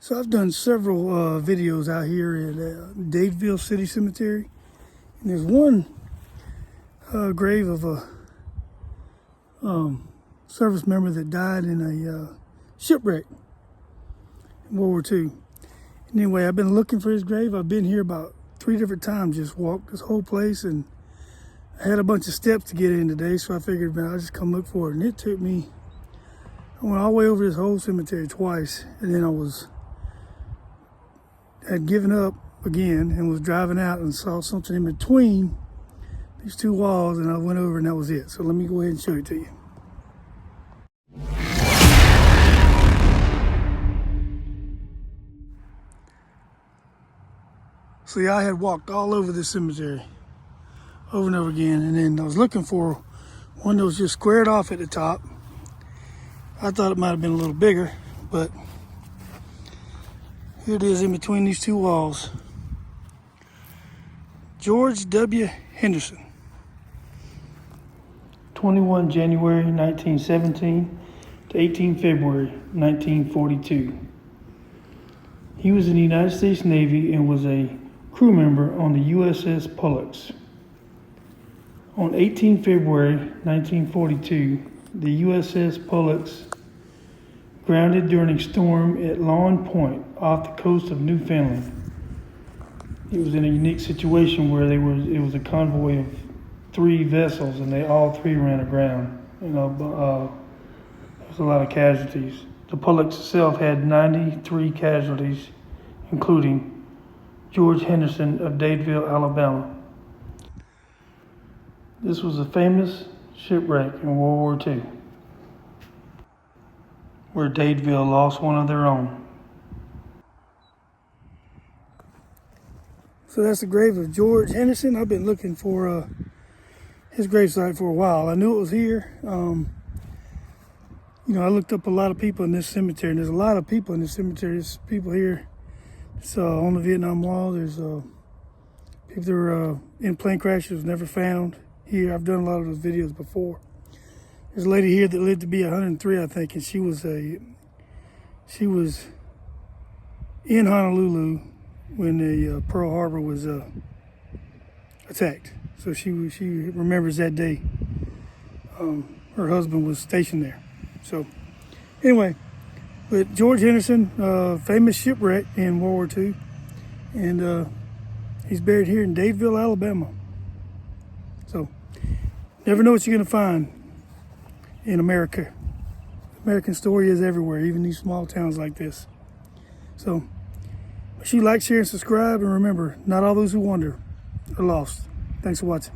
So I've done several videos out here at Dadeville City Cemetery. And there's one grave of a service member that died in a shipwreck in World War II. Anyway, I've been looking for his grave. I've been here about 3 different times, just walked this whole place, and I had a bunch of steps to get in today, so I figured, man, I'll just come look for it. And it took me, I went all the way over this whole cemetery twice, and then had given up again and was driving out and saw something in between these two walls, and I went over and that was it. So let me go ahead and show it to you. See, I had walked all over this cemetery over and over again, and then I was looking for one that was just squared off at the top. I thought it might have been a little bigger, but here it is in between these two walls. George W. Henderson. 21 January 1917 to 18 February 1942. He was in the United States Navy and was a crew member on the USS Pollux. On 18 February 1942, the USS Pollux grounded during a storm at Lawn Point off the coast of Newfoundland. It was in a unique situation where it was a convoy of 3 vessels, and they all 3 ran aground. There was a lot of casualties. The Pollux itself had 93 casualties, including George Henderson of Dadeville, Alabama. This was a famous shipwreck in World War II, where Dadeville lost one of their own. So that's the grave of George Henderson. I've been looking for his gravesite for a while. I knew it was here. I looked up a lot of people in this cemetery, and there's a lot of people in this cemetery. There's people here. It's on the Vietnam Wall. There's people that were in plane crashes never found here. I've done a lot of those videos before. There's a lady here that lived to be 103, I think, and she was in Honolulu when the Pearl Harbor was attacked. So she remembers that day. Her husband was stationed there. So anyway, but George Henderson, famous shipwreck in World War II, and he's buried here in Dadeville, Alabama. So never know what you're gonna find in America. American story is everywhere, even these small towns like this. So make sure you like, share, and subscribe, and remember, not all those who wander are lost. Thanks for watching.